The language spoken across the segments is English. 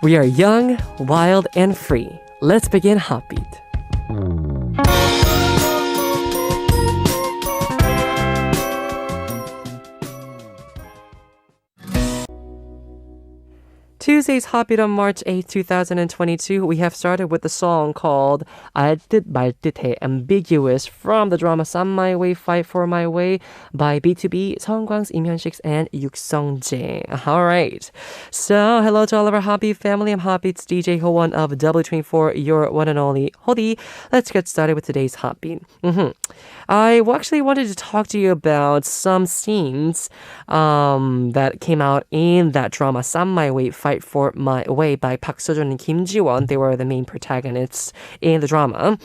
We are young, wild, and free. Let's begin Hotbeat. Tuesday's Hotbeat on March 8, 2022. We have started with the song called 알듯 말듯해 Ambiguous from the drama Ssup My Way, Fight for My Way by B2B, 성광, 임현식, and 육성재. All right. So, hello to all of our Hotbeat family. I'm Hotbeat's DJ Howon of W24, your one and only Hody. Let's get started with today's Hotbeat. I actually wanted to talk to you about some scenes that came out in that drama Ssup My Way, Fight for My Way by Park Seo-joon and Kim Ji-won. They were the main protagonists in the drama.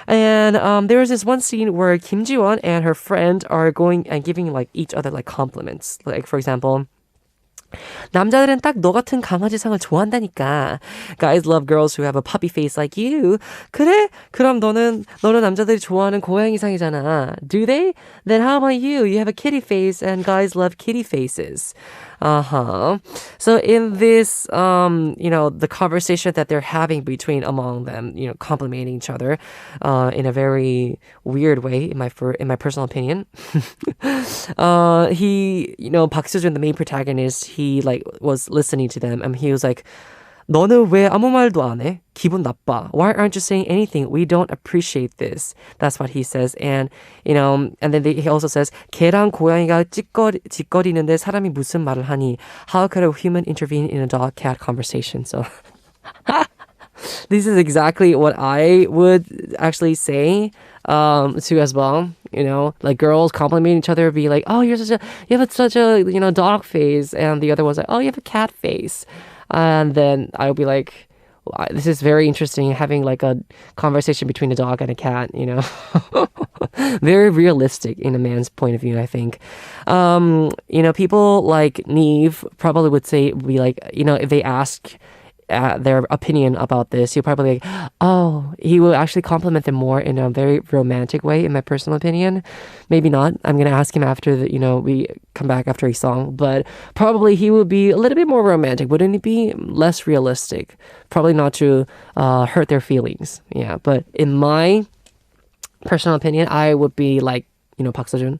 And there was this one scene where Kim Ji-won and her friend are going and giving like each other like compliments. Like for example, 남자들은 딱 너 같은 강아지상을 좋아한다니까. Guys love girls who have a puppy face like you. 그래? 그럼 너는 남자들이 좋아하는 고양이상이잖아. Do they? Then how about you? You have a kitty face and guys love kitty faces. So in this, the conversation that they're having among them, complimenting each other, in a very weird way, in my personal opinion. He, Park Seo-joon, the main protagonist, he was listening to them and he was like, 너는 왜 아무 말도 안 해? 기분 나빠. Why aren't you saying anything? We don't appreciate this. That's what he says. And, and then he also says, 개랑 고양이가 찌꺼리는데 사람이 무슨 말을 하니? How could a human intervene in a dog-cat conversation? So, this is exactly what I would actually say to as well. Like girls complimenting each other, be like, oh, you have such a, dog face. And the other one's like, oh, you have a cat face. And then I'll be like, this is very interesting, having like a conversation between a dog and a cat, Very realistic in a man's point of view, I think. People like NIve probably would be like, if they ask their opinion about this, he'll probably like, oh, he will actually compliment them more in a very romantic way, in my personal opinion. Maybe not. I'm going to ask him after we come back after a song, but probably he would be a little bit more romantic. Wouldn't it be less realistic? Probably not to hurt their feelings. Yeah, but in my personal opinion, I would be like, Park Seo-joon.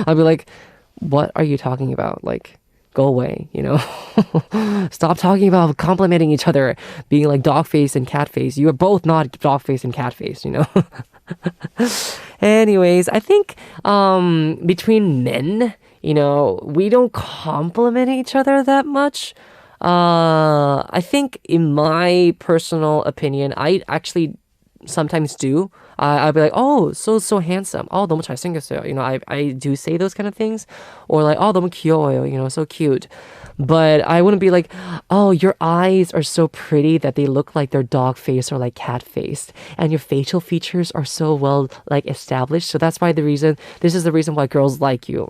I'd be like, what are you talking about? Like, go away, Stop talking about complimenting each other, being like dog face and cat face. You are both not dog face and cat face, Anyways, I think between men, we don't compliment each other that much. I think in my personal opinion, I actually sometimes do. I'll be like, oh, so handsome. Oh, 너무 잘생겼어요. I do say those kind of things. Or like, oh, 너무 귀여워요. So cute. But I wouldn't be like, oh, your eyes are so pretty that they look like they're dog face or like cat faced. And your facial features are so well like established. So that's why this is the reason why girls like you.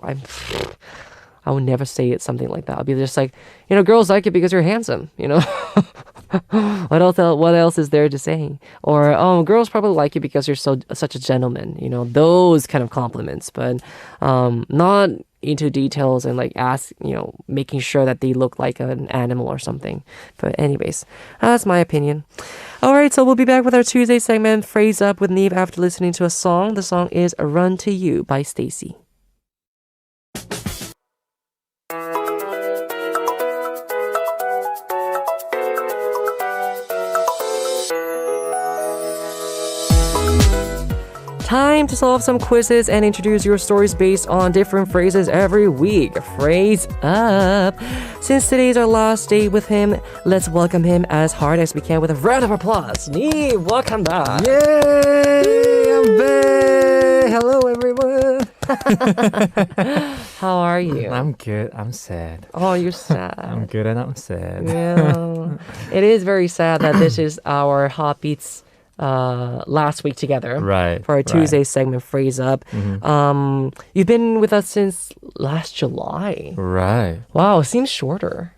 I would never say it something like that. I'll be just like, girls like you because you're handsome, What else is there to say? Or, oh, girls probably like you because you're such a gentleman, those kind of compliments, but not into details and like making sure that they look like an animal or something. But anyways, that's my opinion. All right, so we'll be back with our Tuesday segment, Phrase Up with NIve, after listening to a song. The song is Run to You by Stacy. Time to solve some quizzes and introduce your stories based on different phrases every week. Phrase up. Since today's our last day with him, let's welcome him as hard as we can with a round of applause. NIve, welcome back. Yay! I'm back! Hello, everyone! How are you? I'm good. I'm sad. Oh, you're sad. I'm good and I'm sad. Yeah. It is very sad that this is our Hotbeats last week together, right, for our Tuesday segment, Phrase Up. You've been with us since last July. Right. Wow, it seems shorter.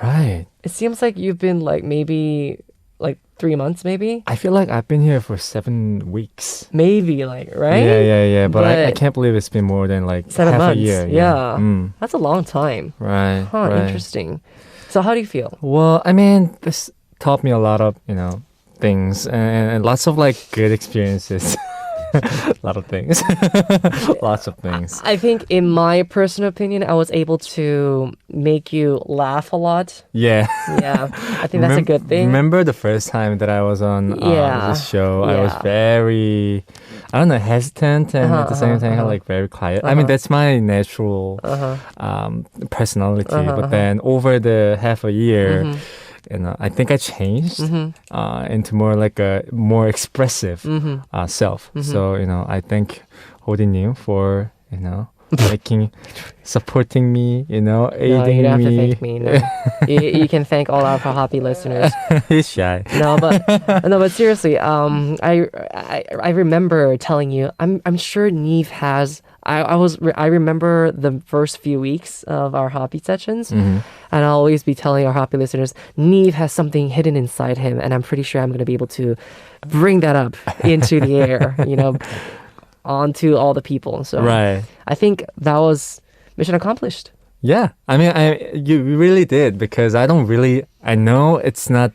Right. It seems like you've been maybe 3 months, maybe. I feel like I've been here for 7 weeks. Maybe, right? Yeah. But I can't believe it's been more than 7 half months. a year. Yeah. That's a long time. Right. Huh, right. interesting. So how do you feel? Well, I mean, this taught me a lot of, things and lots of like good experiences. A lot of things. Lots of things. I think in my personal opinion, I was able to make you laugh a lot. Yeah. Yeah, I think that's a good thing. Remember the first time that I was on this show? I was Yeah. very, I don't know, hesitant and at the same time like very quiet. I mean, that's my natural personality. But then over the half a year, I think I changed into more like a more expressive self. So, I thank Holding for, supporting me, aiding No, you don't have to me. thank me. No. you can thank all our happy listeners. He's shy. No, but seriously, I remember telling you, I'm sure NIve has. I remember the first few weeks of our Hotbeat sessions, and I'll always be telling our Hotbeat listeners, NIve has something hidden inside him, and I'm pretty sure I'm going to be able to bring that up into the air, onto all the people. So Right. I think that was mission accomplished. Yeah, I mean, you really did, because I know it's not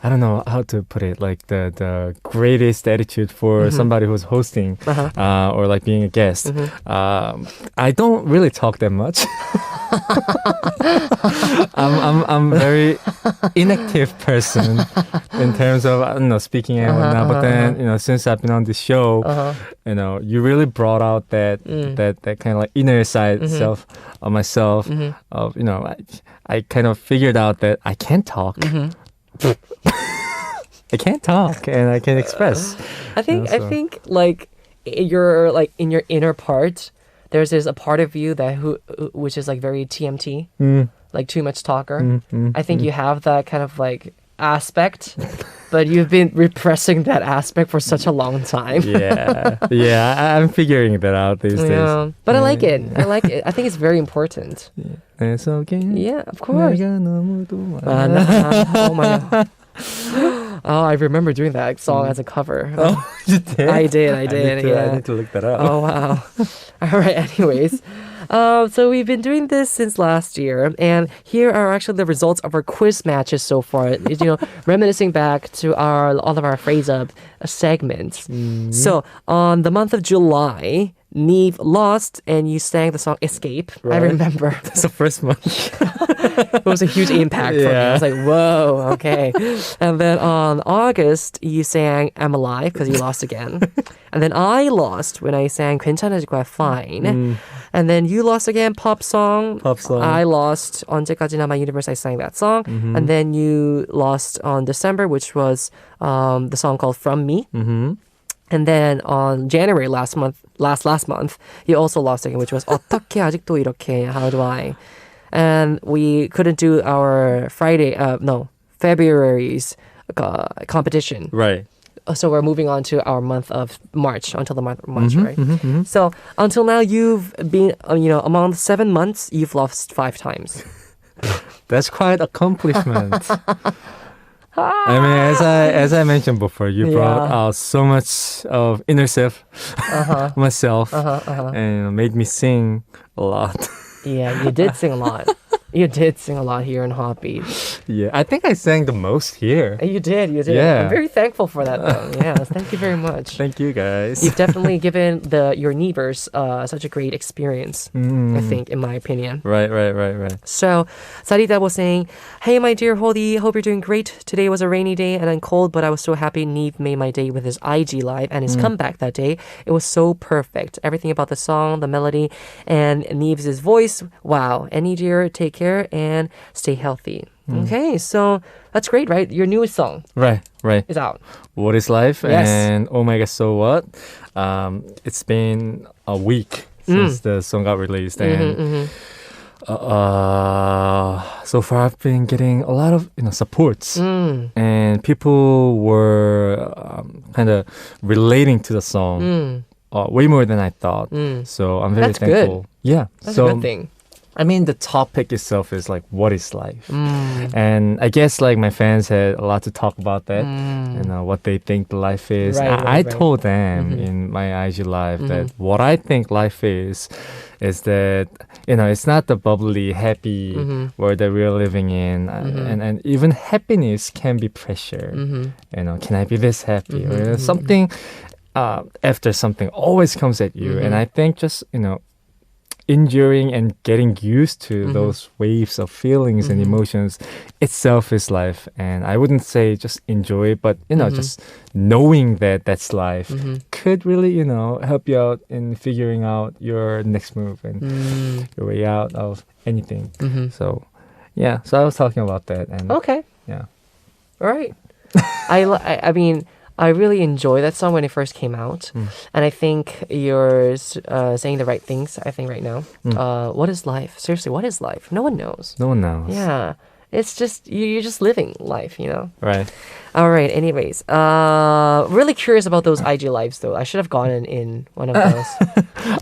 I don't know how to put it, like the greatest attitude for somebody who's hosting or like being a guest. I don't really talk that much. I'm very inactive person in terms of, I don't know, speaking and whatnot. But then, since I've been on this show, you really brought out that kind of like inner side self of myself. Of I kind of figured out that I can talk. I can't talk and I can express. I think like you're like in your inner part, there's a part of you which is like very TMT, like too much talker. I think you have that kind of like aspect, but you've been repressing that aspect for such a long time. Yeah, I'm figuring that out these days. But I like it. I think it's very important. Yeah, of course. Oh my god. Oh, I remember doing that song as a cover. Oh, you did? I did. I need to look that up. Oh, wow. All right, anyways. So we've been doing this since last year, and here are actually the results of our quiz matches so far. Reminiscing back to all of our phrase-up segments. So on the month of July, NIve lost, and you sang the song Escape. Right. I remember. That's the first month. It was a huge impact for me. I was like, whoa, okay. And then on August, you sang I'm Alive because you lost again. And then I lost when I sang 괜찮아질 거야, Fine. And then you lost again, Pop song. I lost 언제까지나 My Universe. I sang that song. And then you lost on December, which was the song called From Me. And then on January last month, you also lost again, which was 어떻게 아직도 이렇게, How do I? And we couldn't do our February's competition. Right. So we're moving on to our month of March, until the month of March, right? So until now, you've been, among 7 months, you've lost 5 times. That's quite accomplishment. I mean, as I mentioned before, you brought out so much of inner self, myself, and made me sing a lot. Yeah, you did sing a lot. You did sing a lot here in Hotbeat. Yeah, I think I sang the most here. You did. Yeah. I'm very thankful for that, though. Yes, thank you very much. Thank you, guys. You've definitely given your NIverse such a great experience, I think, in my opinion. Right. So, Saritta was saying, hey, my dear Holdy, hope you're doing great. Today was a rainy day and I'm cold, but I was so happy NIve made my day with his IG live and his comeback that day. It was so perfect. Everything about the song, the melody, and NIve's voice. Wow. Any dear, take care and stay healthy. Okay, so that's great, right? Your newest song. Right. Is out. What is Life? Yes. And Oh My God, So What? It's been a week since the song got released, and so far I've been getting a lot of supports, and people were kind of relating to the song way more than I thought. So I'm very thankful. Good. Yeah, that's a good thing. I mean, the topic itself is like, what is life? And I guess like my fans had a lot to talk about that, what they think the life is. I told them in my IG live that what I think life is is that, it's not the bubbly, happy world that we're living in. And even happiness can be pressure. Can I be this happy? Or something after something always comes at you. And I think just, enduring and getting used to those waves of feelings and emotions itself is life. And I wouldn't say just enjoy it, but just knowing that that's life could really help you out in figuring out your next move and your way out of anything. So I was talking about that. And Okay. yeah, All right. I mean, I really enjoyed that song when it first came out. And I think you're saying the right things, I think, right now. What is life? Seriously, what is life? No one knows. no one knows. Yeah. It's just, you're just living life, Right. All right. Anyways, really curious about those IG lives, though. I should have gone in one of those.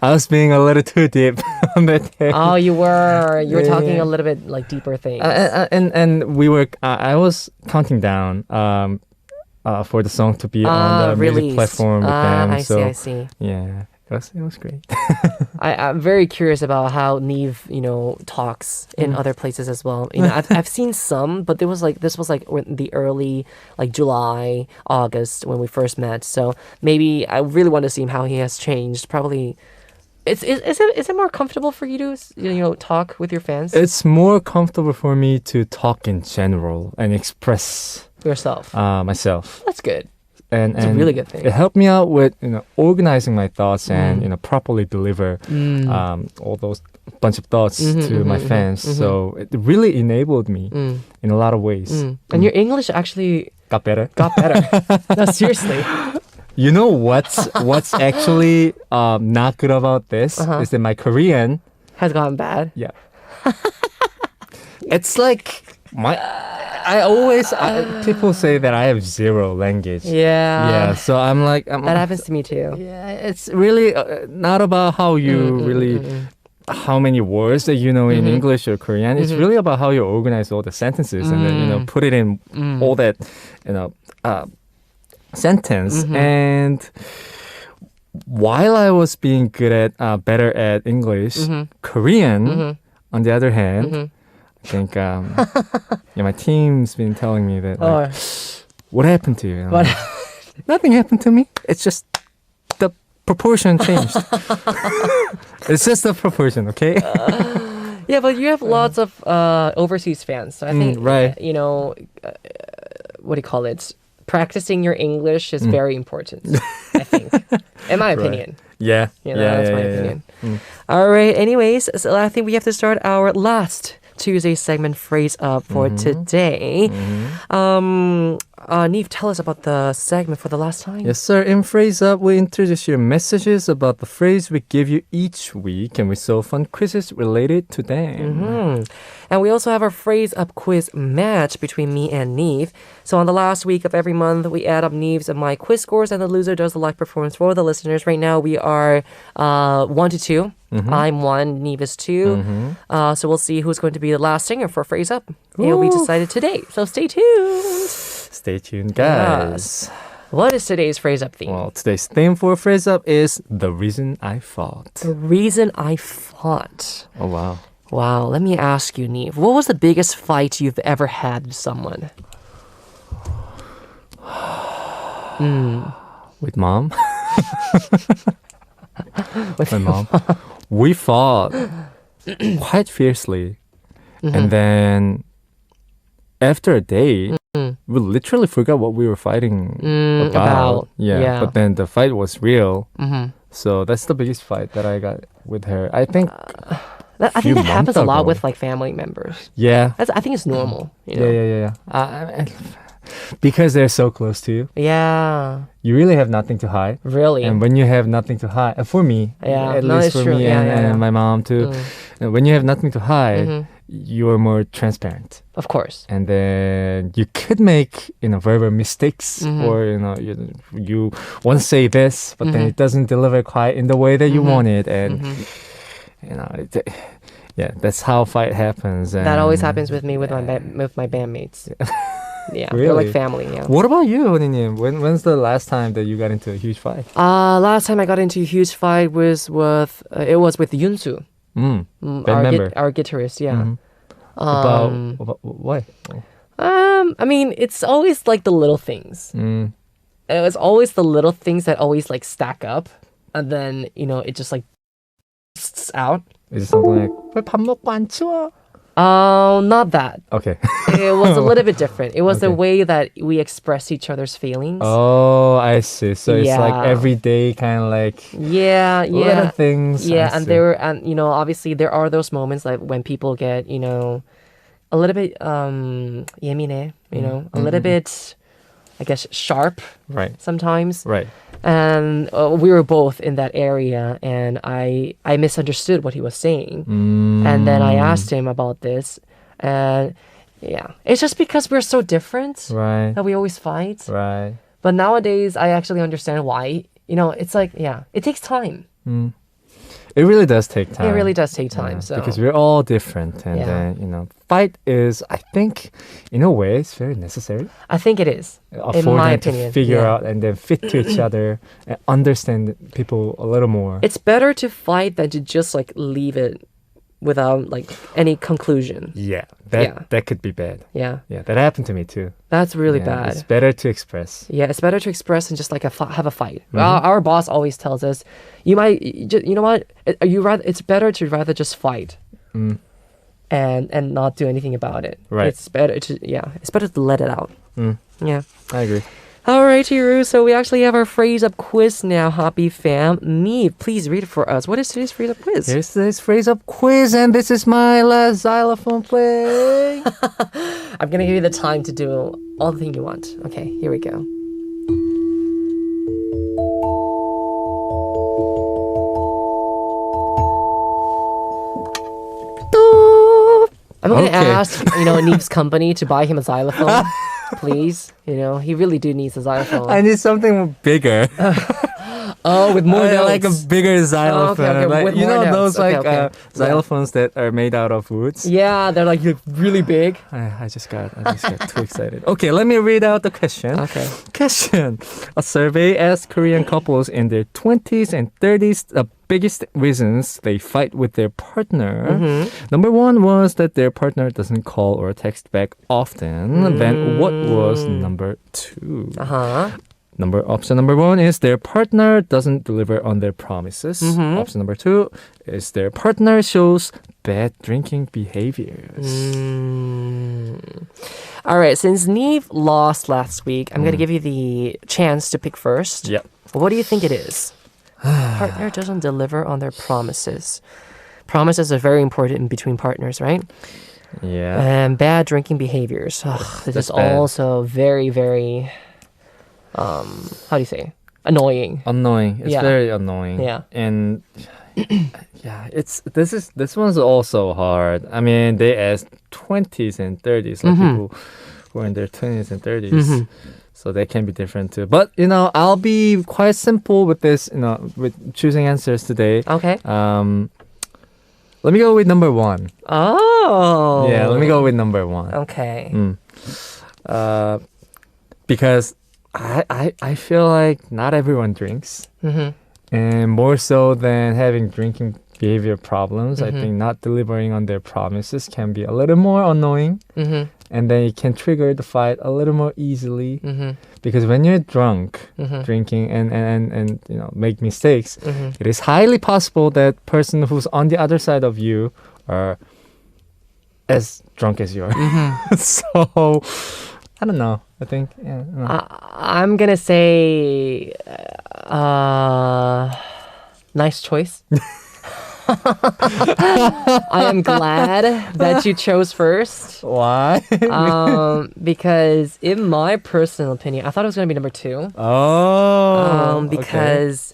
I was being a little too deep on that day. Oh, you were. You were Yeah, talking yeah. a little bit like deeper things. And we were. I was counting down for the song to be on the music release. platform with them. I so see. yeah, it was great. I'm very curious about how NIve, talks in other places as well. I've seen some, but this was like in the early, like July, August when we first met. So maybe I really want to see how he has changed. Probably, is it more comfortable for you to talk with your fans It's more comfortable for me to talk in general and express yourself? myself. That's good. And It's a really good thing. It helped me out with organizing my thoughts and properly deliver all those bunch of thoughts to my fans. So it really enabled me in a lot of ways. And your English actually Got better. got better. No, seriously. You know what's actually not good about this is that my Korean, Has gotten bad. yeah, it's like people say that I have zero language. Yeah. So I'm like, That happens to me too. yeah, it's really not about how you how many words that you know in English or Korean. It's really about how you organize all the sentences and then put it in all that sentence. And while I was being better at English, Korean, on the other hand, I think my team's been telling me that like, what happened to you? And I'm like, nothing happened to me. It's just the proportion changed. It's just the proportion, okay? Yeah, but you have lots of overseas fans. So I think, right. What do you call it? Practicing your English is very important, I think. In my opinion. Yeah. That's my opinion. All right. Anyways, so I think we have to start our last Tuesday segment phrase up for today. NIve, tell us about the segment for the last time. Yes, sir. In Phrase Up, we introduce your messages about the phrase we give you each week, and we solve fun quizzes related to them. And we also have our Phrase Up quiz match between me and NIve. So on the last week of every month, we add up NIve's and my quiz scores, and the loser does the live performance for the listeners. Right now, we are 1 to 2. I'm 1, NIve is 2. So we'll see who's going to be the last singer for Phrase Up. It will be decided today. So stay tuned. Stay tuned, guys. Yes. What is today's Phrase Up theme? Well, today's theme for Phrase Up is The Reason I Fought. The reason I fought. Oh, wow. Wow, let me ask you, NIve. What was the biggest fight you've ever had with someone? With mom? With my mom. We fought quite fiercely. And then after a day, we literally forgot what we were fighting about. Yeah, but then the fight was real. So that's the biggest fight that I got with her. I think I think that happens a lot ago. with like family members. Yeah. I think it's normal. You know? Yeah. Because they're so close to you. Yeah. You really have nothing to hide. Really. And when you have nothing to hide, for me, at least for me and my mom too, when you have nothing to hide, you're more transparent. Of course. And then you could make verbal mistakes, or you want to say this, but then it doesn't deliver quite in the way that you want it, and that's how fight happens. And that always happens with me with my bandmates. Yeah, Really? they're like family. Yeah. What about you, Honey님? When's the last time that you got into a huge fight? Last time I got into a huge fight was with Yunsu, Band member. our guitarist. Yeah. About why? I mean, it's always like the little things. It's always the little things that always like stack up, and then it just like bursts out. Is it something like 왜 밥 먹고 안 치워? Not that. Okay. It was a little bit different. It was the Okay. way that we express each other's feelings. Oh, I see. So it's like Yeah. everyday kind of like Yeah, little things. Yeah, I and see. obviously there are those moments like when people get, a little bit 예민해, a little bit, I guess, sharp Right. sometimes. Right. And we were both in that area, and I misunderstood what he was saying. And then I asked him about this, and yeah, it's just because we're so different Right. that we always fight. Right. But nowadays, I actually understand why. It's like, yeah, it takes time. It really does take time. It really does take time. Yeah, So because we're all different, and Yeah. then fight is, I think, in a way, it's very necessary. I think it is, in For my them to opinion. figure yeah. out and then fit to each other and understand people a little more. It's better to fight than to just like leave it without like any conclusion. Yeah, Yeah. that could be bad. Yeah, Yeah, that happened to me too. that's really Yeah, bad. It's better to express. Yeah, it's better to express and just like have a fight. Our boss always tells us, you know what? It's better to rather just fight, and not do anything about it. Right. It's better to let it out. Yeah. I agree. All right, Hiru. So we actually have our phrase up quiz now, Hoppy fam. NIve, please read it for us. What is today's phrase up quiz? Here's this phrase up quiz, and this is my last xylophone play. I'm gonna give you the time to do all the thing you want. Okay, here we go. I'm gonna Okay. ask, NIve's company to buy him a xylophone, please. He really do needs a xylophone. I need something bigger. Oh, with more notes. Like a bigger xylophone. okay, Like, with you more know notes. those like Okay. xylophones that are made out of woods? Yeah, they're like really big. I just got too excited. Okay, let me read out the question. Okay. Question. A survey asked Korean couples in their 20s and 30s the biggest reasons they fight with their partner. Number one was that their partner doesn't call or text back often. Then what was number two? Option number one is their partner doesn't deliver on their promises. Option number two is their partner shows bad drinking behaviors. All right, since NIve lost last week, I'm going to give you the chance to pick first. Yep. What do you think it is? Partner doesn't deliver on their promises. Promises are very important in between partners, right? Yeah. And bad drinking behaviors. This that's is bad. also very, very, how do you say? Annoying. Annoying. It's Yeah. very annoying. Yeah. And yeah, this one's also hard. I mean, they asked 20s and 30s, like people who are in their 20s and 30s. So they can be different too. But, I'll be quite simple with this, with choosing answers today. Okay. Let me go with number one. Oh. Yeah, let me go with number one. Okay. Because I feel like not everyone drinks. And more so than having drinking behavior problems, I think not delivering on their promises can be a little more annoying. And then it can trigger the fight a little more easily. Because when you're drunk, drinking and make mistakes, it is highly possible that person who's on the other side of you are as drunk as you are. So I don't know. I think I'm going to say nice choice. I am glad that you chose first. Why? Because in my personal opinion, I thought it was going to be number two. Okay. Because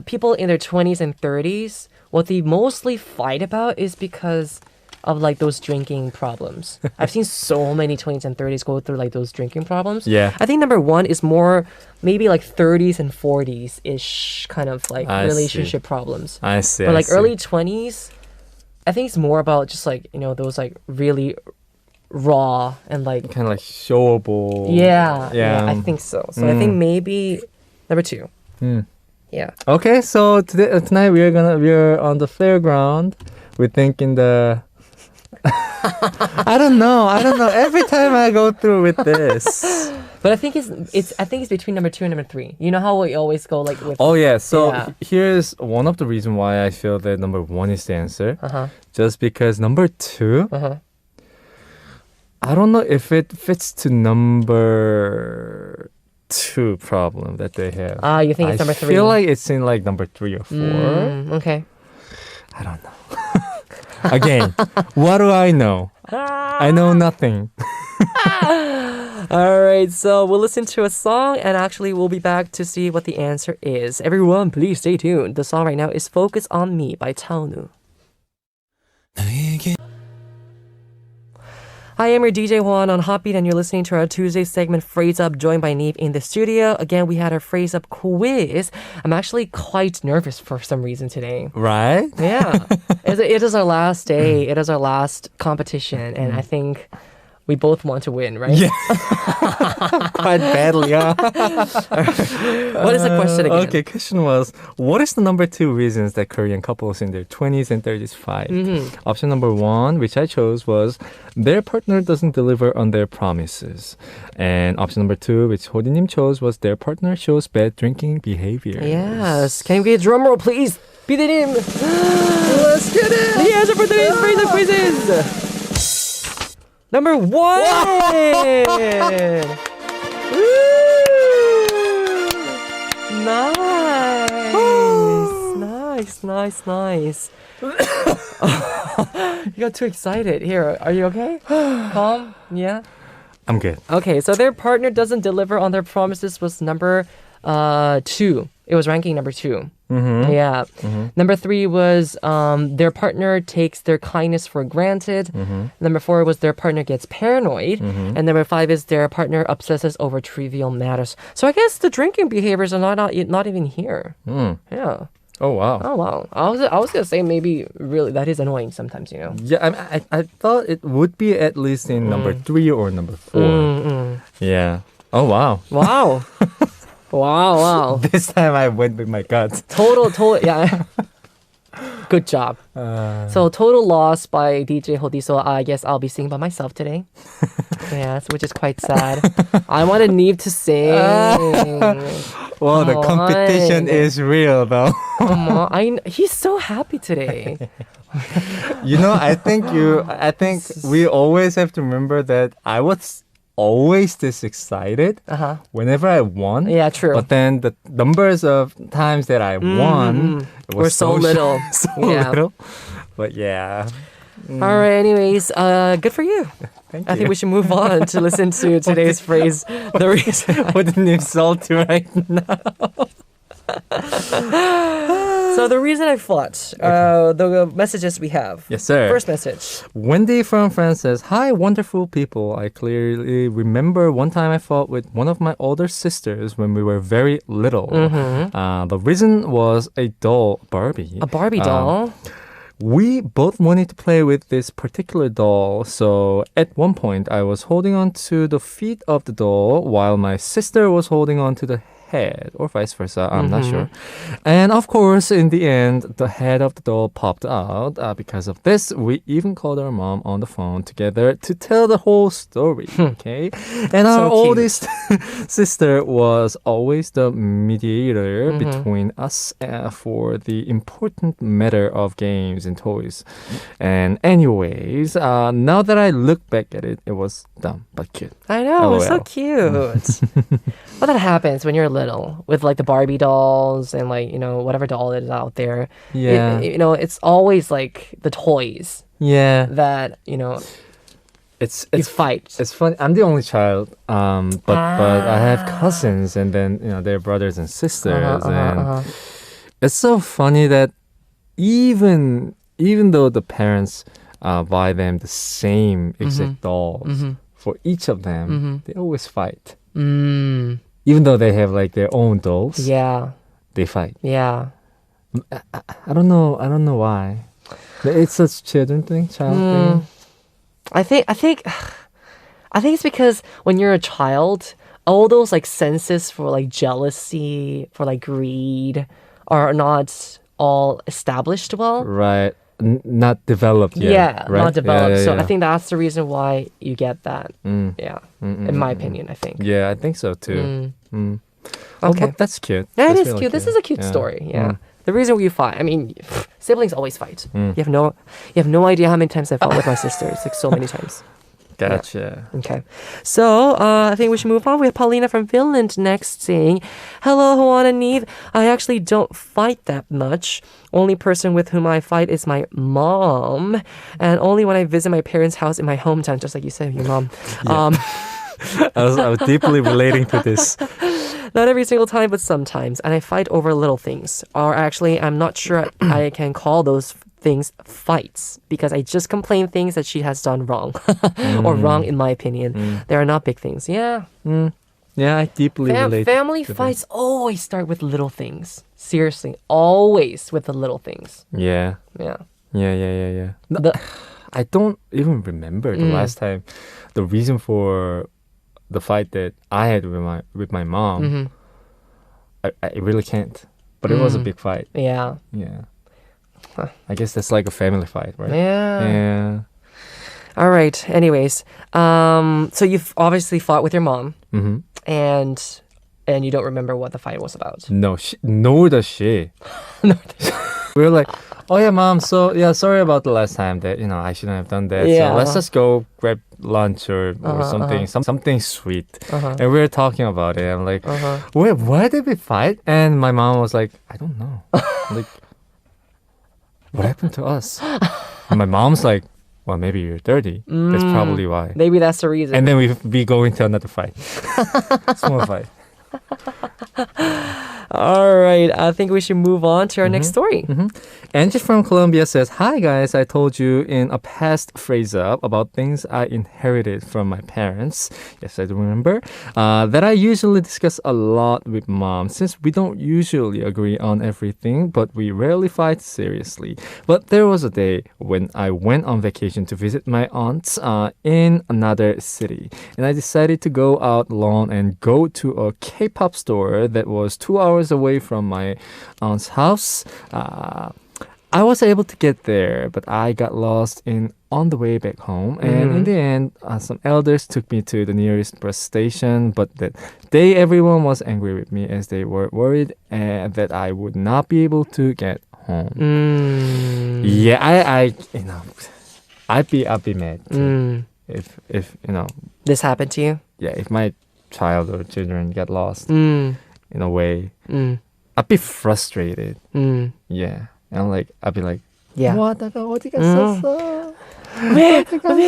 people in their 20s and 30s, what they mostly fight about is because of like those drinking problems. I've seen so many 20s and 30s go through like those drinking problems. Yeah. I think number one is more maybe like 30s and 40s-ish kind of like I relationship problems. I see. But like I see. early 20s, I think it's more about just like, those like really raw and like kind of like showable. Yeah, I think so. So I think maybe number 2. Yeah. Okay, so tonight we're on the fairground. We're thinking the I don't know. Every time I go through with this. But I think it's between number 2 and number 3. You know how we always go like with Oh yeah, so here's one of the reasons why I feel that number 1 is the answer. Just because number 2 I don't know if it fits to number 2 problem that they have. You think it's number 3? I feel like it's in like number 3 or 4. Okay. I don't know. Again, what do I know? I know nothing. All right, so we'll listen to a song and actually we'll be back to see what the answer is. Everyone, please stay tuned. The song right now is Focus on Me by Taonu. Hi, I'm your DJ Howon on Hotbeat, and you're listening to our Tuesday segment Phrase Up, joined by NIve in the studio. Again, we had our Phrase Up quiz. I'm actually quite nervous for some reason today. Right? Yeah. It is our last day. It is our last competition, and I think we both want to win, right? Yeah. Quite badly, yeah. What is the question again? Okay, question was, what is the number 2 reasons that Korean couples in their 20s and 30s fight? Option number 1, which I chose, was their partner doesn't deliver on their promises. And option number 2, which Hodinim chose, was their partner shows bad drinking behavior. Yes. Can we get a drum roll, please? Bidinim. Let's get it. The answer for today's Phrase Up quiz is number 1! Woo! Nice. You got too excited. Here, are you okay? Calm? Yeah? I'm good. Okay, so their partner doesn't deliver on their promises was number 2. It was ranking number 2. Yeah. Number 3 was their partner takes their kindness for granted. Number 4 was their partner gets paranoid. And number 5 is their partner obsesses over trivial matters. So I guess the drinking behaviors are not even here. Yeah. Oh wow. I was gonna say maybe really that is annoying sometimes, you know. Yeah, I thought it would be at least in number 3 or number 4. Yeah. Oh wow. Wow. This time I went with my gut. Total, yeah. Good job. So total loss by DJ Hodi. So I guess I'll be singing by myself today. Yes, which is quite sad. I wanted NIve to sing. Well, the competition is real though. Come on, he's so happy today. You know, I think we always have to remember that I was always this excited whenever I won. Yeah, true. But then the numbers of times that I won were so little. Little. But yeah. All right, anyways, good for you. Thank I you. think we should move on to listen to today's phrase. The reason what an insult to right now. So the reason I fought, the messages we have. Yes, sir. First message. Wendy from France says, "Hi, wonderful people. I clearly remember one time I fought with one of my older sisters when we were very little. The reason was a doll, Barbie. A Barbie doll? We both wanted to play with this particular doll, so at one point I was holding on to the feet of the doll while my sister was holding on to the head, or vice versa, I'm not sure. And of course, in the end, the head of the doll popped out. Because of this, we even called our mom on the phone together to tell the whole story, okay? And our oldest sister was always the mediator between us for the important matter of games and toys. And anyways, now that I look back at it, it was dumb but cute. I know, it's so LOL. cute. Well, that happens when you're little with like the Barbie dolls and like, you know, whatever doll is out there. Yeah. You know, it's always like the toys Yeah. that, you know, It's you fight. It's funny. I'm the only child, but I have cousins, and then they're brothers and sisters, and it's so funny that even though the parents buy them the same exact dolls for each of them, they always fight. Even though they have like their own dolls, Yeah. they fight. Yeah. I don't know why. It's such child thing. I think I think it's because when you're a child, all those like senses for like jealousy, for like greed are not all established well. Right. Not developed yet. Yeah, right? not developed. Yeah, So yeah. I think that's the reason why you get that. Yeah, in my opinion, I think. Yeah, I think so too. Oh, Okay. but that's cute. Yeah, it That's is really cute. This is a cute Yeah. story. Yeah. The reason we fight, I mean, siblings always fight. Mm. You have no idea how many times I fought with my sister. It's like so many times. Gotcha. Okay. So, I think we should move on. We have Paulina from Finland next saying, "Hello, Howon and NIve. I actually don't fight that much. Only person with whom I fight is my mom. And only when I visit my parents' house in my hometown," just like you said, your mom. I was deeply relating to this. Not every single time, but sometimes. And I fight over little things. Or actually, I'm not sure I can call those things fights because I just complain things that she has done wrong or wrong in my opinion. They are not big things. Yeah. Yeah, I deeply relate. Family to fights always start with little things. Seriously, always with the little things. that. Yeah. Yeah. Yeah. No, The- I don't even remember the last time. The reason for the fight that I had with my mom, I really can't. But it was a big fight. Yeah. Yeah. I guess that's like a family fight, right? Yeah. Yeah. All right. Anyways, so you've obviously fought with your mom, Mm-hmm. and you don't remember what the fight was about. No, nor does she. We were like, oh yeah, mom. So yeah, sorry about the last time that I shouldn't have done that. Yeah. So let's just go grab lunch or something, something sweet. And we were talking about it. I'm like, wait, why did we fight? And my mom was like, I don't know. Like, what happened to us? And my mom's like, well, maybe you're dirty. That's probably why. Maybe that's the reason. And then we go into another fight. Small fight. All right. I think we should move on to our next story. Angie from Colombia says, "Hi guys, I told you in a past phrase up about things I inherited from my parents. Yes, I do remember. That I usually discuss a lot with mom since we don't usually agree on everything, but we rarely fight seriously. But there was a day when I went on vacation to visit my aunts in another city, and I decided to go out alone and go to a K-pop store that was 2 hours away from my aunt's house. I was able to get there, but I got lost on the way back home. And in the end, some elders took me to the nearest bus station. But that day, everyone was angry with me as they were worried that I would not be able to get home. Yeah, I'd be mad too. If This happened to you? yeah, if my child or children get lost in a way, I'd be frustrated. Yeah. And I'd be like, Yeah. 뭐 하다가 어디 갔었어? 왜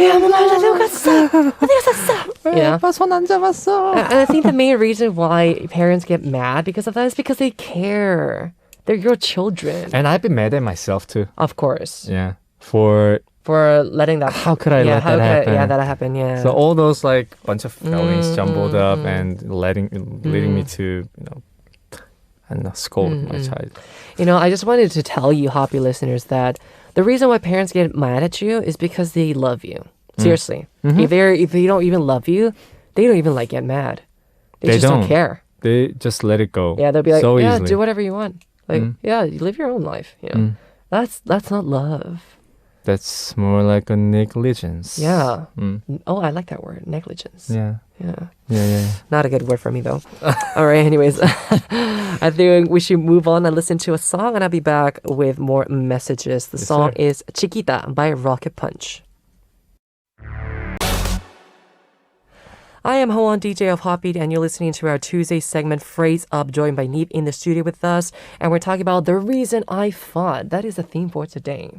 아무 말 안 하고 갔어? 어디 갔었어? Yeah. 아빠 손 안 잡았어? And I think the main reason why parents get mad because of that is because they care. They're your children. And I'd be mad at myself too. Of course. Yeah. For letting that how could I let that happen? Yeah, that happened. Yeah. So all those bunch of feelings jumbled up and leading me to I don't know, scold my child. I just wanted to tell you, Hoppy listeners, that the reason why parents get mad at you is because they love you. Seriously. If they don't even love you, they don't even get mad. They just don't care. They just let it go. Yeah, they'll be like, so yeah, easily. do whatever you want. Yeah, you live your own life. That's not love. That's more like a negligence. Yeah. Oh, I like that word, negligence. Yeah. Yeah. Not a good word for me, though. All right, anyways. I think we should move on and listen to a song, and I'll be back with more messages. The song is Chiquita by Rocket Punch. I am Howon, DJ of Hotbeat, and you're listening to our Tuesday segment, Phrase Up, joined by NIve in the studio with us. And we're talking about the reason I fought. That is the theme for today.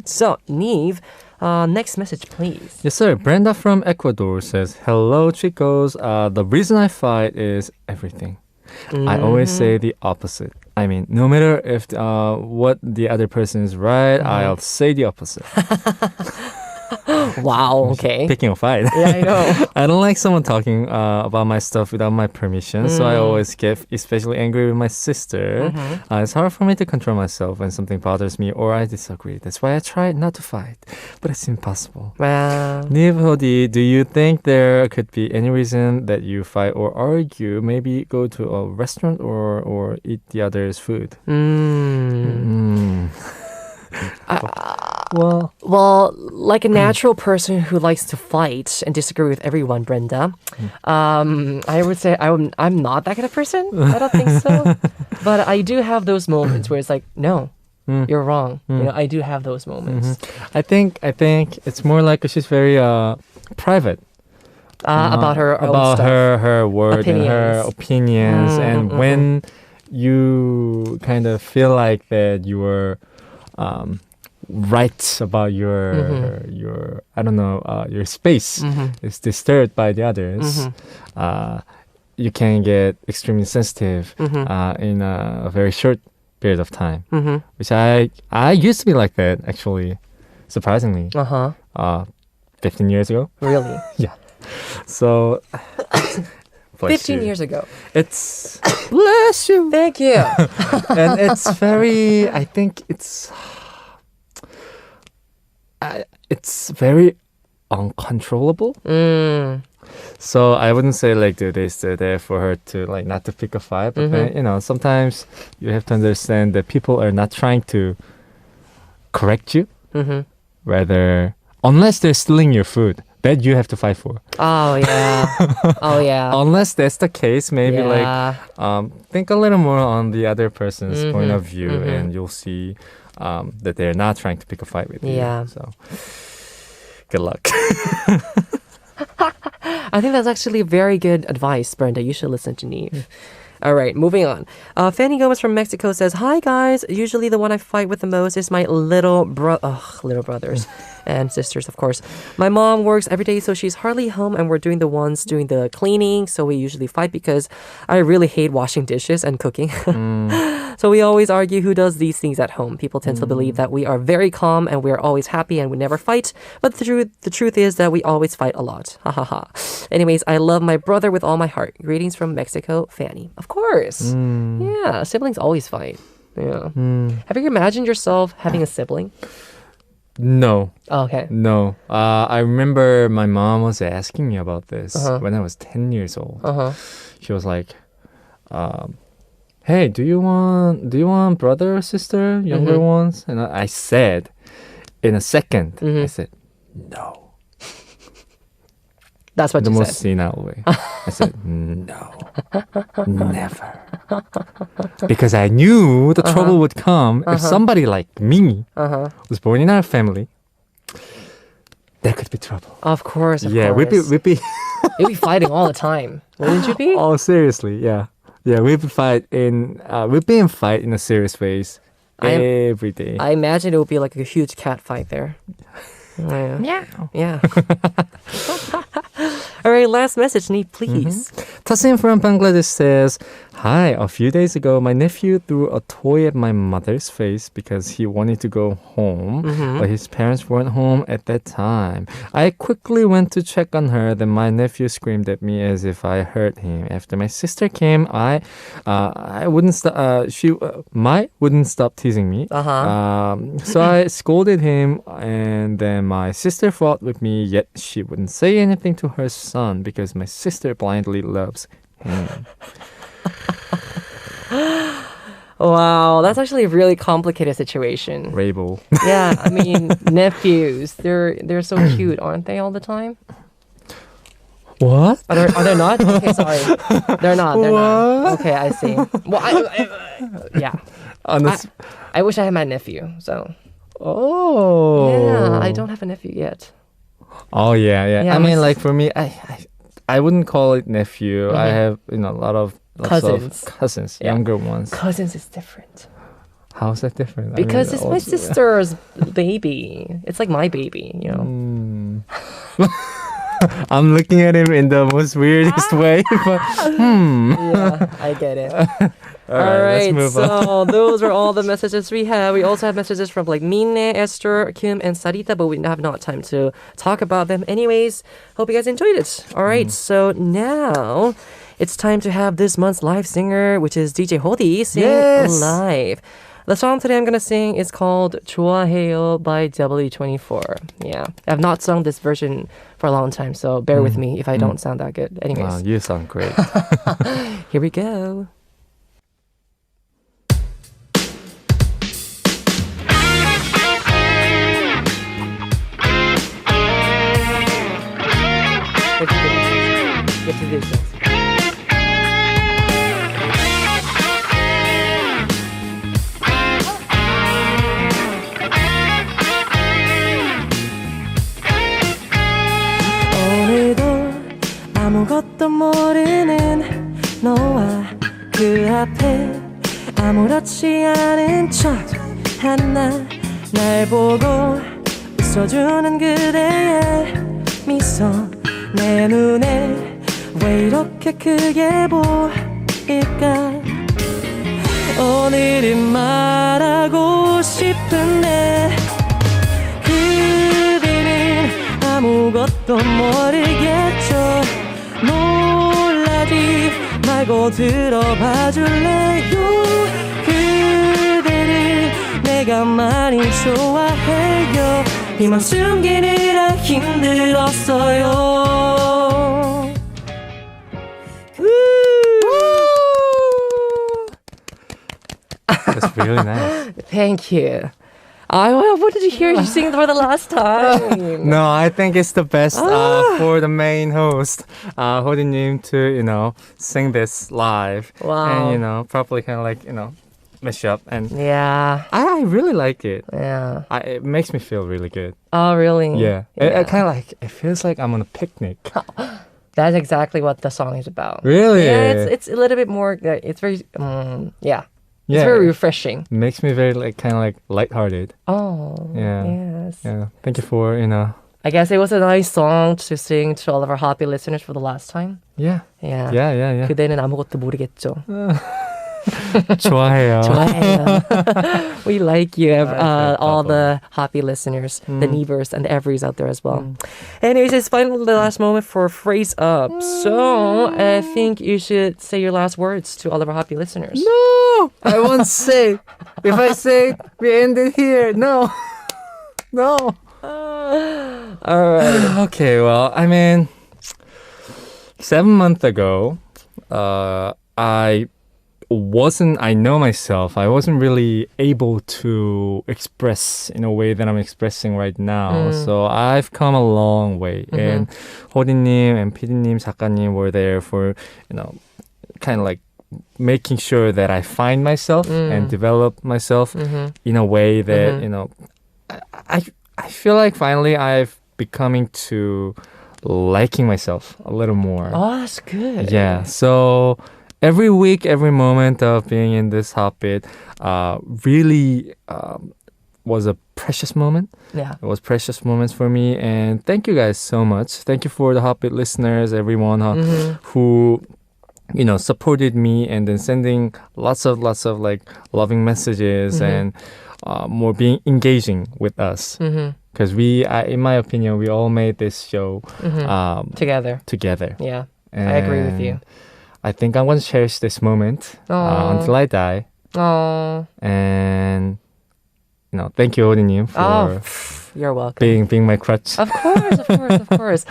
So, NIve, next message, please. Yes, sir. Brenda from Ecuador says, "Hello, chicos. The reason I fight is everything. I always say the opposite. I mean, no matter if what the other person is right, I'll say the opposite." Wow, okay. Picking a fight. Yeah, I know. I don't like someone talking about my stuff without my permission, so I always get especially angry with my sister. It's hard for me to control myself when something bothers me or I disagree. That's why I try not to fight, but it's impossible. Wow. NIve, do you think there could be any reason that you fight or argue? Maybe go to a restaurant or eat the other's food? Well, like a natural person who likes to fight and disagree with everyone, Brenda, I would say I'm not that kind of person. I don't think so. But I do have those moments where it's like, no, you're wrong. You know, I do have those moments. I think it's more like she's very private. About her own about stuff. her word and her opinions, and when you kind of feel like that you are right about your I don't know your space is disturbed by the others, you can get extremely sensitive in a very short period of time, which I used to be like that actually, surprisingly. 15 years ago. Really? Yeah. So 15 years ago. It's bless you. Thank you. And it's very, I think it's very uncontrollable. So I wouldn't say like do this, do that for her to like not to pick a fight. But then, you know, sometimes you have to understand that people are not trying to correct you. Rather, unless they're stealing your food, that you have to fight for. Oh yeah. Oh yeah. Unless that's the case, maybe like think a little more on the other person's point of view, and you'll see that they're not trying to pick a fight with you. Yeah. So good luck. I think that's actually very good advice, Brenda. You should listen to NIve. All right, moving on. Fany Gomez from Mexico says, "Hi guys. Usually the one I fight with the most is my little brothers and sisters, of course. My mom works every day, so she's hardly home, and we're doing the cleaning. So we usually fight because I really hate washing dishes and cooking. So we always argue who does these things at home. People tend to believe that we are very calm and we are always happy and we never fight. But the truth is that we always fight a lot. Ha ha ha. Anyways, I love my brother with all my heart. Greetings from Mexico, Fany." Of course. Yeah, siblings always fight. Yeah. Have you imagined yourself having a sibling? No. Oh, okay. No. I remember my mom was asking me about this when I was 10 years old. She was like, "Hey, do you want brother or sister, younger ones?" And I said, in a second, I said, "No." That's what The you most said. senile way. I said, "No, never." Because I knew the trouble would come if somebody like me was born in our family. There could be trouble. Of course, of Yeah, course. we'd be You'd be fighting all the time. Wouldn't you be? Oh, seriously, yeah. Yeah, we'd be in fight in a serious ways every day. I imagine it would be like a huge cat fight there. Yeah. Yeah. All right, last message, NIve, please. Tasin from Bangladesh says, "Hi, a few days ago, my nephew threw a toy at my mother's face because he wanted to go home, but his parents weren't home at that time. I quickly went to check on her, then my nephew screamed at me as if I hurt him. After my sister came, I wouldn't stop, wouldn't stop teasing me. So I scolded him, and then my sister fought with me, yet she wouldn't say anything to her son because my sister blindly loves him." Wow, that's actually a really complicated situation. Rabel. Yeah, I mean, nephews, they're so cute, aren't they, all the time? What? Are they not? Okay, sorry. They're not. Okay, I see. Well, yeah. I wish I had my nephew, so. Oh. Yeah, I don't have a nephew yet. Oh, yeah. Yeah, I mean, like for me, I wouldn't call it nephew. I have, a lot of cousins, Yeah. younger ones. Cousins is different. How's that different? Because it's my sister's baby. It's like my baby, you know. I'm looking at him in the most weirdest way, but Yeah, I get it. All right, let's move on. So those are all the messages we have. We also have messages from like Binnie, Esther, Kim, and Saritta, but we have not time to talk about them. Anyways, hope you guys enjoyed it. All right, so now it's time to have this month's live singer, which is DJ Hody sing live. The song today I'm going to sing is called Joahaeyo by W24. Yeah. I've not sung this version for a long time, so bear with me if I don't sound that good. Anyways. Wow, you sound great. Here we go. You have to do this. 아무것도 모르는 너와 그 앞에 아무렇지 않은 척 하나 날 보고 웃어주는 그대의 미소 내 눈에 왜 이렇게 크게 보일까 오늘은 말하고 싶은데 그대는 아무것도 모르겠죠 놀라지 말고 들어봐 줄래요 그대를 내가 많이 좋아해요 이만 숨기느라 힘들었어요 That's really nice. Thank you. What did you hear you sing for the last time? No, I think it's the best for the main host, Hody-님, to, sing this live. Wow. And, probably kind of like, mash up. And yeah. I really like it. Yeah. It makes me feel really good. Oh, really? Yeah. It kind of like, it feels like I'm on a picnic. That's exactly what the song is about. Really? Yeah, it's a little bit more, it's very, yeah. It's Yeah. very refreshing. Makes me very kind of lighthearted. Oh, Yeah. yes. Yeah. Thank you for, I guess it was a nice song to sing to all of our Hotbeat listeners for the last time. Yeah. Yeah. Yeah. 그대는 아무것도 모르겠죠. 좋아해요. 좋아해요. We like you, Okay, all Papa. the Hotbeat listeners, the NIverse and the Everys out there as well. Anyways, it's finally the last moment for Phrase Up. So I think you should say your last words to all of our Hotbeat listeners. No! I won't say. If I say, we end it here. No. No. All right. Okay, well, 7 months ago, I know myself. I wasn't really able to express in a way that I'm expressing right now. So I've come a long way. And 호디님 and PD님, 작가님 were there for, kind of like making sure that I find myself and develop myself in a way that, I feel like finally I've becoming to liking myself a little more. Oh, that's good. Yeah. So every week, every moment of being in this Hotbeat really was a precious moment. Yeah. It was precious moments for me. And thank you guys so much. Thank you for the Hotbeat listeners, everyone who supported me and then sending lots of like loving messages and more being engaging with us. Because in my opinion, we all made this show Together. Yeah. And I agree with you. I think I'm going to cherish this moment until I die. Oh. And thank you, Hody-nim, for you're welcome. being my crutch. Of course.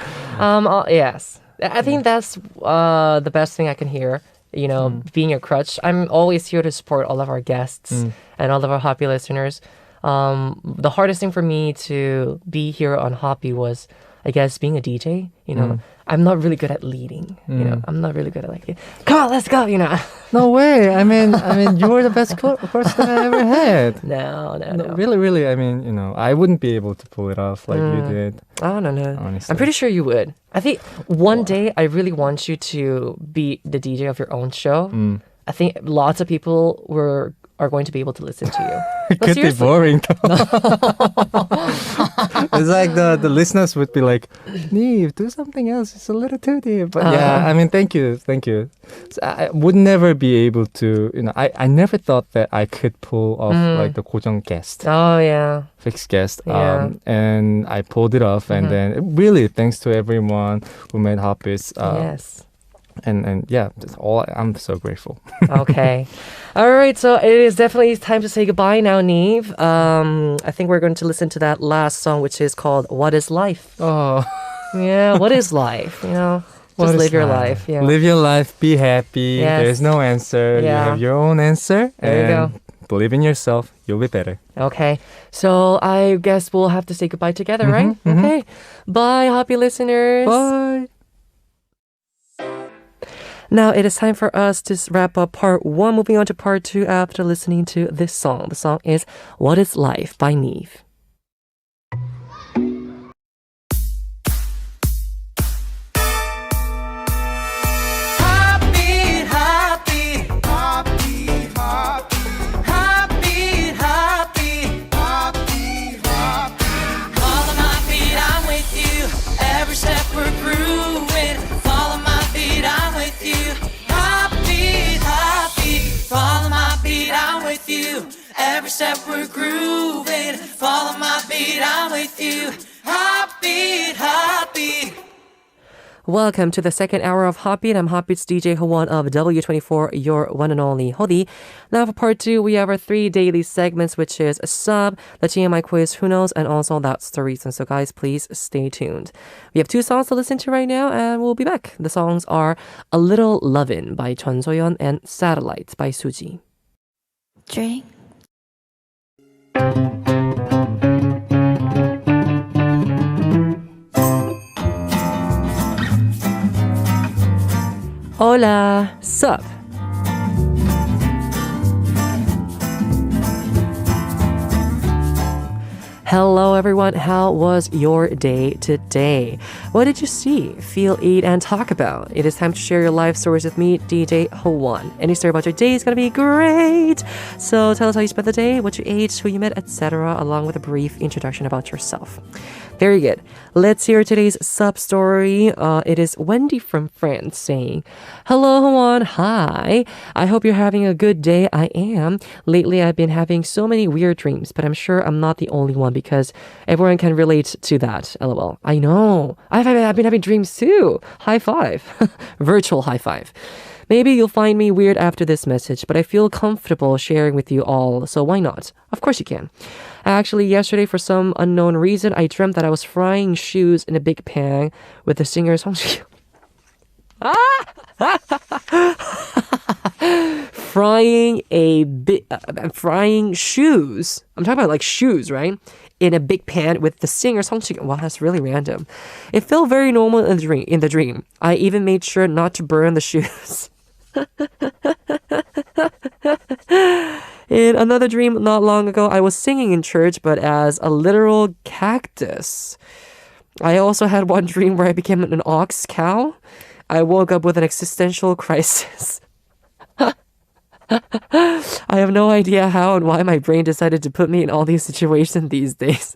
Yes. I think that's the best thing I can hear. Being your crutch. I'm always here to support all of our guests and all of our Hotbeat listeners. The hardest thing for me to be here on Hotbeat was, I guess, being a DJ. I'm not really good at leading. I'm not really good at come on, let's go. No way. I mean, you were the best person I ever had. No. Really. I wouldn't be able to pull it off like you did. Oh, no. Honestly. I'm pretty sure you would. I think one day I really want you to be the DJ of your own show. I think lots of people are going to be able to listen to you. It could be boring though. It's like the listeners would be like, Nive, do something else. It's a little too deep. But yeah, I mean, thank you. So I would never be able to, I never thought that I could pull off like the 고정 guest. Oh, yeah. Fixed guest. Yeah. And I pulled it off. And then really thanks to everyone who made Hotbeats. Yes. And yeah, that's all. I'm so grateful. Okay. All right. So it is definitely time to say goodbye now, Nive. I think we're going to listen to that last song, which is called What is Life? Oh. Yeah. What is life? Just live your life. Yeah. Live your life. Be happy. Yes. There's no answer. Yeah. You have your own answer. There you go. Believe in yourself. You'll be better. Okay. So I guess we'll have to say goodbye together, right? Okay. Bye, happy listeners. Bye. Now it is time for us to wrap up part 1, moving on to part 2 after listening to this song. The song is What is Life by NIve. Every step we're grooving, follow my beat, I'm with you. Heartbeat, heartbeat. Welcome to the second hour of Hotbeat. I'm Hotbeat's DJ Howon of W24, your one and only Hodi. Now for part 2, we have our 3 daily segments, which is Ssup, the TMI Quiz, Who Knows, and also That's the Reason. So guys, please stay tuned. We have 2 songs to listen to right now, and we'll be back. The songs are A Little Lovin' by Chun Soyeon and Satellite by Suji. Drink. Hola, Ssup. Hello everyone, how was your day today? What did you see, feel, eat, and talk about? It is time to share your life stories with me, DJ Howon. Any story about your day is going to be great! So tell us how you spent the day, what you ate, who you met, etc., along with a brief introduction about yourself. Very good. Let's hear today's Ssup story. It is Wendy from France saying, Hello, Howon. Hi. I hope you're having a good day. I am. Lately, I've been having so many weird dreams, but I'm sure I'm not the only one because everyone can relate to that. LOL. I know. I've been having dreams too. High five. Virtual high five. Maybe you'll find me weird after this message, but I feel comfortable sharing with you all, so why not? Of course you can. Actually, yesterday, for some unknown reason, I dreamt that I was frying shoes in a big pan with the singer Song. Frying shoes. I'm talking about like shoes, right? In a big pan with the singer Song. Wow, that's really random. It felt very normal in the dream. I even made sure not to burn the shoes. In another dream not long ago, I was singing in church, but as a literal cactus. I also had one dream where I became an ox cow. I woke up with an existential crisis. I have no idea how and why my brain decided to put me in all these situations these days.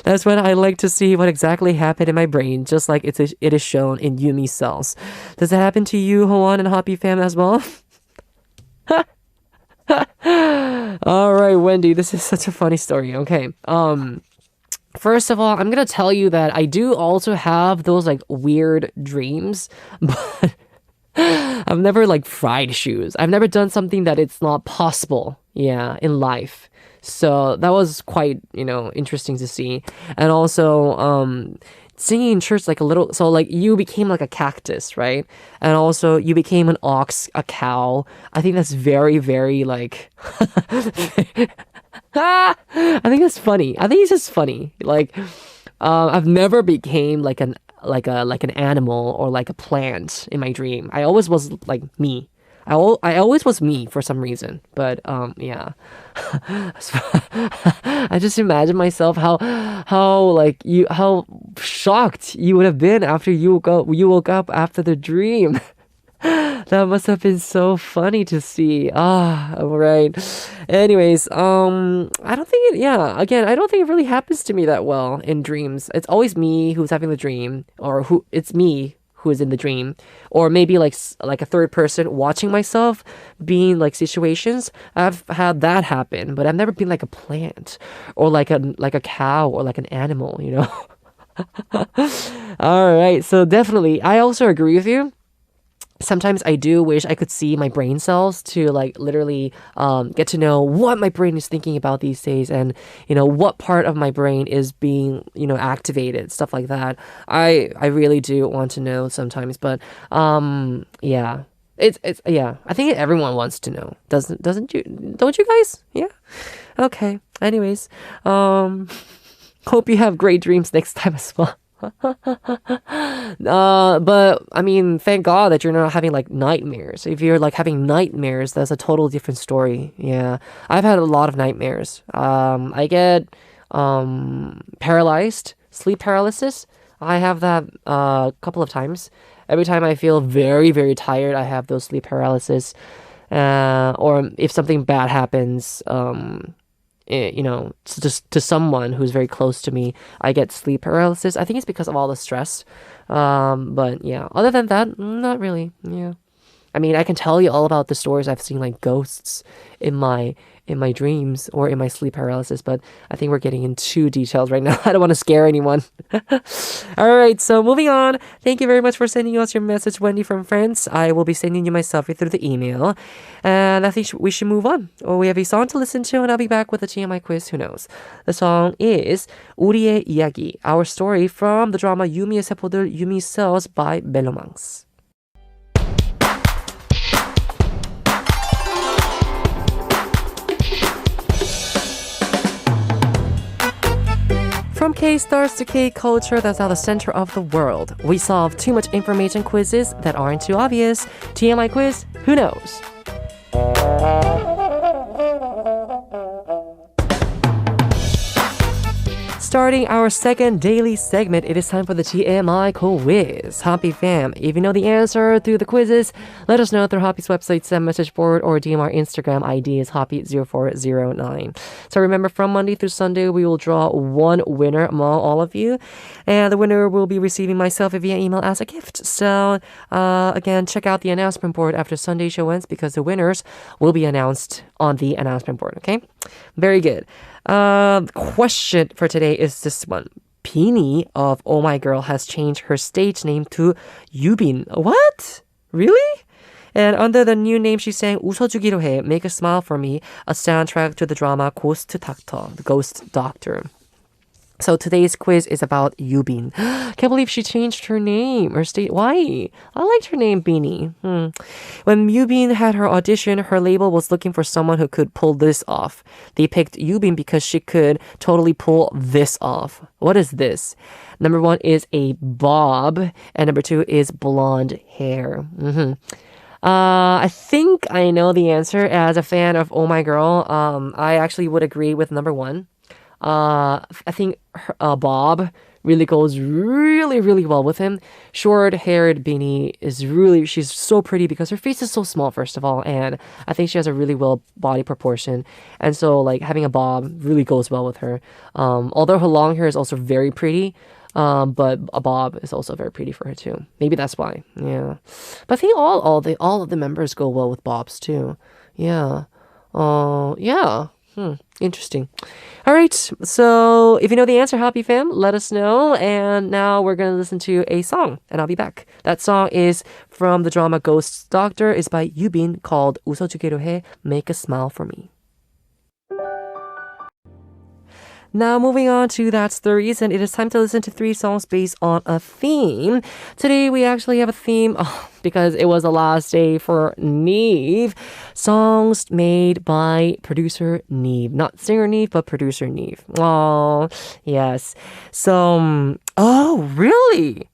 That's when I like to see what exactly happened in my brain, just like it is shown in Yumi's cells. Does that happen to you, Howon and Hoppy fam as well? All right, Wendy, this is such a funny story. Okay. First of all, I'm gonna tell you that I do also have those like weird dreams, but I've never like fried shoes. I've never done something that it's not possible, in life. So that was quite, interesting to see. And also, singing in church like a little, so like you became like a cactus, right? And also you became an ox, a cow. I think that's very, very like, I think that's funny. I think it's just funny. Like, I've never became like an animal or like a plant in my dream. I always was like me. I always was me for some reason. But yeah. I just imagine myself how shocked you would have been after you woke up after the dream. That That must have been so funny to see. Ah, right. Anyways, I don't think again, I don't think it really happens to me that well in dreams. It's always me who's having the dream, or it's me who is in the dream, or maybe like a third person watching myself being like situations. I've had that happen, but I've never been like a plant or like a cow or like an animal, you know. All right, so definitely, I also agree with you. Sometimes I do wish I could see my brain cells to like literally get to know what my brain is thinking about these days, and what part of my brain is being activated, stuff like that. I really do want to know sometimes, but yeah, it's yeah. I think everyone wants to know. Doesn't you? Don't you guys? Yeah. Okay. Anyways, hope you have great dreams next time as well. But I mean, thank God that you're not having like nightmares. If you're like having nightmares, that's a total different story. Yeah, I've had a lot of nightmares. I get paralyzed, sleep paralysis. I have that a couple of times. Every time I feel very, very tired, I have those sleep paralysis. Or if something bad happens, just to someone who's very close to me, I get sleep paralysis. I think it's because of all the stress. But yeah, other than that, not really. Yeah. I mean, I can tell you all about the stories I've seen, like ghosts in my dreams or in my sleep paralysis, but I think we're getting in too detailed right now. I don't want to scare anyone. All right, so moving on. Thank you very much for sending us your message, Wendy from France. I will be sending you my selfie through the email, and I think we should move on. Or we have a song to listen to, and I'll be back with a TMI quiz. Who knows? The song is 우리의 이야기, our story, from the drama 유미의 세포들, 유미 cells by 멜로망스. From K-stars to K-culture, that's how the center of the world. We solve too much information quizzes that aren't too obvious. TMI quiz, who knows? Starting our second daily segment, it is time for the TMI Quiz. Hoppy fam, if you know the answer through the quizzes, let us know through Hoppy's website, send message board, or DM our Instagram ID is Hoppy0409. So remember, from Monday through Sunday, we will draw one winner among all of you, and the winner will be receiving my selfie via email as a gift. So again, check out the announcement board after Sunday show ends, because the winners will be announced on the announcement board. Okay, very good. Question for today is this one. Binnie of Oh My Girl has changed her stage name to Yubin. What? Really? And under the new name, she sang 웃어주기로 해, Make a Smile for Me, a soundtrack to the drama Ghost Doctor, the Ghost Doctor. So today's quiz is about Yubin. Can't believe she changed her name or state. Why? I liked her name, Binnie. When Yubin had her audition, her label was looking for someone who could pull this off. They picked Yubin because she could totally pull this off. What is this? Number 1 is a bob, and number 2 is blonde hair. I think I know the answer. As a fan of Oh My Girl, I actually would agree with number 1. I think Bob really goes really, really well with him. Short-haired Binnie she's so pretty because her face is so small, first of all, and I think she has a really well body proportion. And so, like, having a bob really goes well with her. Although her long hair is also very pretty, but a bob is also very pretty for her too. Maybe that's why. Yeah, but I think all of the members go well with bobs too. Yeah. Yeah. Interesting. All right. So if you know the answer, Happy Fam, let us know. And now we're going to listen to a song, and I'll be back. That song is from the drama Ghost Doctor. It's by Yubin, called 웃어주기로 해, Make a Smile for Me. Now moving on to That's the Reason, it is time to listen to 3 songs based on a theme. Today we actually have a theme because it was the last day for NIve. Songs made by producer NIve. Not singer NIve, but producer NIve. Oh, yes. So, oh, really?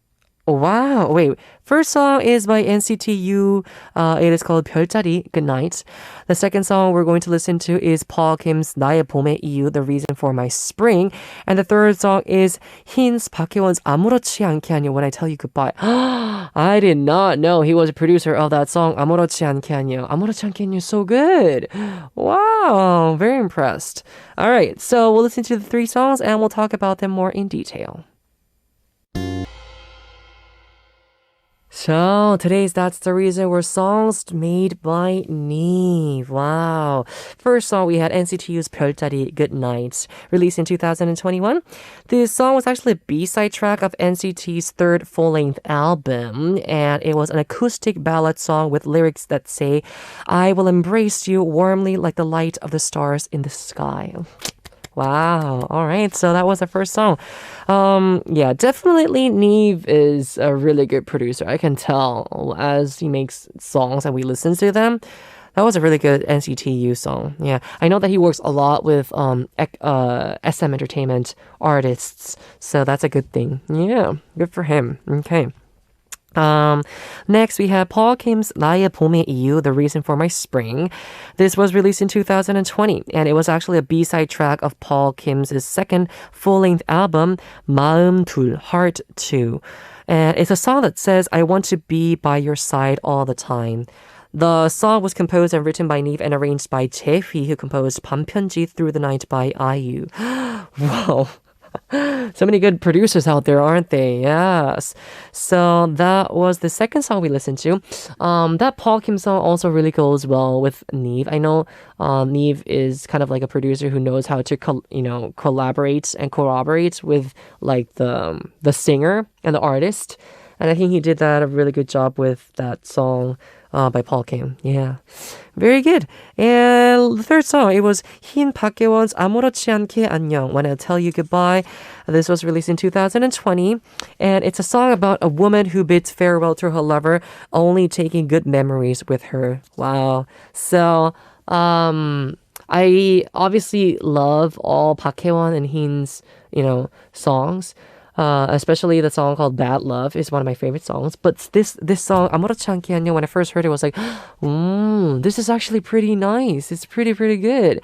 Wow. Wait. First song is by NCT U. It is called 별자리, Good Night. The second song we're going to listen to is Paul Kim's 나의 봄의 이유, The Reason for My Spring. And the third song is Hynn's 박혜원's 아무렇지 않게 하냐, When I Tell You Goodbye. I did not know he was a producer of that song, 아무렇지 않게 하냐. 아무렇지 않게 하냐, so good. Wow. Very impressed. All right. So we'll listen to the three songs and we'll talk about them more in detail. So today's That's the Reason were songs made by NIve. Wow. First song we had NCT U's 별자리, Good Night, released in 2021. This song was actually a B-side track of NCT's third full-length album, and it was an acoustic ballad song with lyrics that say, I will embrace you warmly like the light of the stars in the sky. Wow. All right. So that was the first song. Yeah, definitely NIve is a really good producer. I can tell as he makes songs and we listen to them. That was a really good NCT U song. Yeah. I know that he works a lot with SM Entertainment artists. So that's a good thing. Yeah. Good for him. Okay. Next we have Paul Kim's 나의 봄의 이유, The Reason for My Spring. This was released in 2020 and it was actually a B-side track of Paul Kim's second full-length album, 마음 둘, Heart 2. And it's a song that says, I want to be by your side all the time. The song was composed and written by NIve and arranged by Jaehwi, who composed 밤편지 Through the Night by IU. Wow. So many good producers out there, aren't they? Yes. So that was the second song we listened to. That Paul Kim song also really goes well with NIve. I know NIve is kind of like a producer who knows how to collaborate and corroborate with like the singer and the artist. And I think he did that a really good job with that song by Paul Kim. Yeah. Very good. And the third song, it was Hynn 박혜원's 아무렇지 않게 안녕, When I Tell You Goodbye. This was released in 2020. And it's a song about a woman who bids farewell to her lover, only taking good memories with her. Wow. So, I obviously love all 박혜원 and Hynn's, songs. Especially the song called Bad Love is one of my favorite songs. But this song, 아무렇지 않게 안녕, when I first heard it, I was like, this is actually pretty nice. It's pretty good.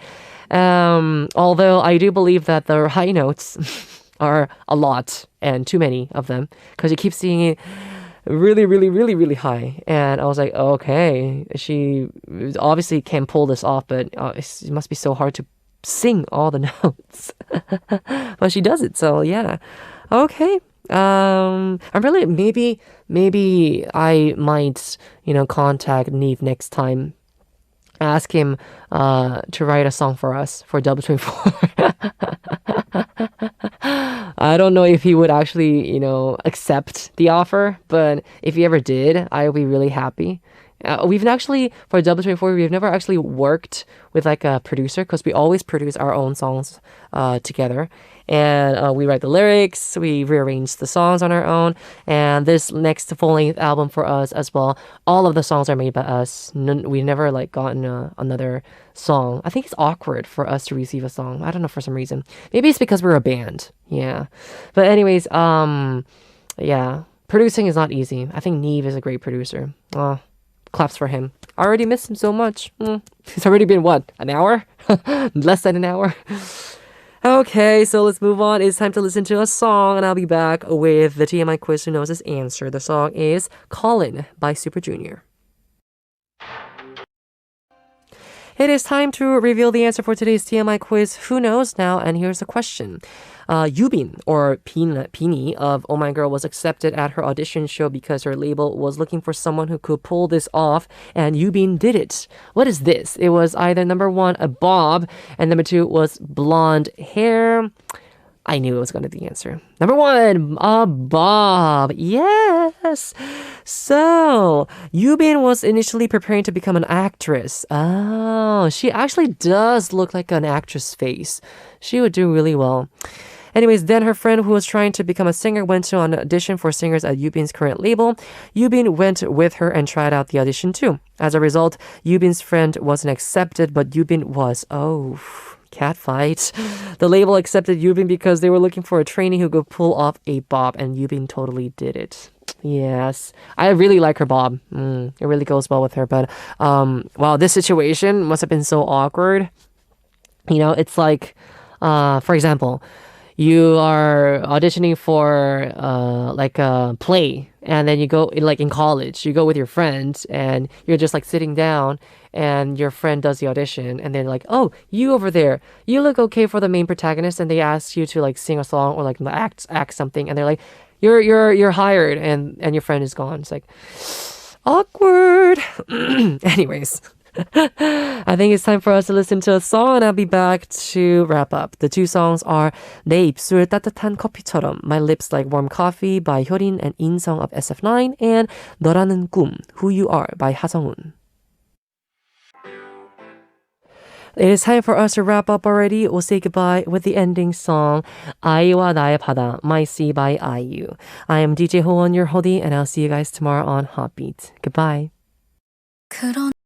Although I do believe that the high notes are a lot and too many of them because you keep seeing it really high. And I was like, okay, she obviously can pull this off, but it must be so hard to sing all the notes. But she does it, so yeah. Okay. I'm really maybe I might, contact NIve next time. Ask him to write a song for us for Double 24. I don't know if he would actually, accept the offer, but if he ever did, I would be really happy. We've actually, for Double 24, we've never actually worked with like a producer because we always produce our own songs together. And we write the lyrics, we rearrange the songs on our own. And this next full-length album for us as well, all of the songs are made by us. We've never like gotten another song. I think it's awkward for us to receive a song. I don't know, for some reason. Maybe it's because we're a band. Yeah. But anyways, yeah. Producing is not easy. I think NIve is a great producer. Claps for him. I already miss him so much. It's already been, what, an hour? Less than an hour? Okay, so let's move on. It's time to listen to a song, and I'll be back with the TMI Quiz who knows this answer. The song is Callin' by Super Junior. It is time to reveal the answer for today's TMI Quiz. Who knows now? And here's the question. Yubin, or Binnie of Oh My Girl, was accepted at her audition show because her label was looking for someone who could pull this off, and Yubin did it. What is this? It was either number one, a bob, and number two was blonde hair. I knew it was going to be the answer. Number one, a bob. Yes. So, Yubin was initially preparing to become an actress. Oh, she actually does look like an actress face. She would do really well. Anyways, then her friend who was trying to become a singer went to an audition for singers at Yubin's current label. Yubin went with her and tried out the audition too. As a result, Yubin's friend wasn't accepted, but Yubin was. Oh, Catfight. The label accepted Yubin because they were looking for a trainee who could pull off a bob, and Yubin totally did it. Yes, I really like her bob. It really goes well with her. But wow, this situation must have been so awkward. You know, it's like, for example, you are auditioning for like a play, and then you go like in college, you go with your friends, and you're just like sitting down, and your friend does the audition, and they're like, "Oh, you over there, you look okay for the main protagonist," and they ask you to like sing a song or like act something, and they're like, "You're hired," and your friend is gone. It's like awkward. Anyways. I think it's time for us to listen to a song, and I'll be back to wrap up. The two songs are 내 입술 따뜻한 커피처럼, My Lips Like Warm Coffee by Hynn and 인성 of SF9, and 너라는 꿈, Who You Are by 하성운. It is time for us to wrap up already. We'll say goodbye with the ending song, 아이와 나의 바다, My Sea by IU. I am DJ Howon, your hoodie, and I'll see you guys tomorrow on Hotbeat. Goodbye.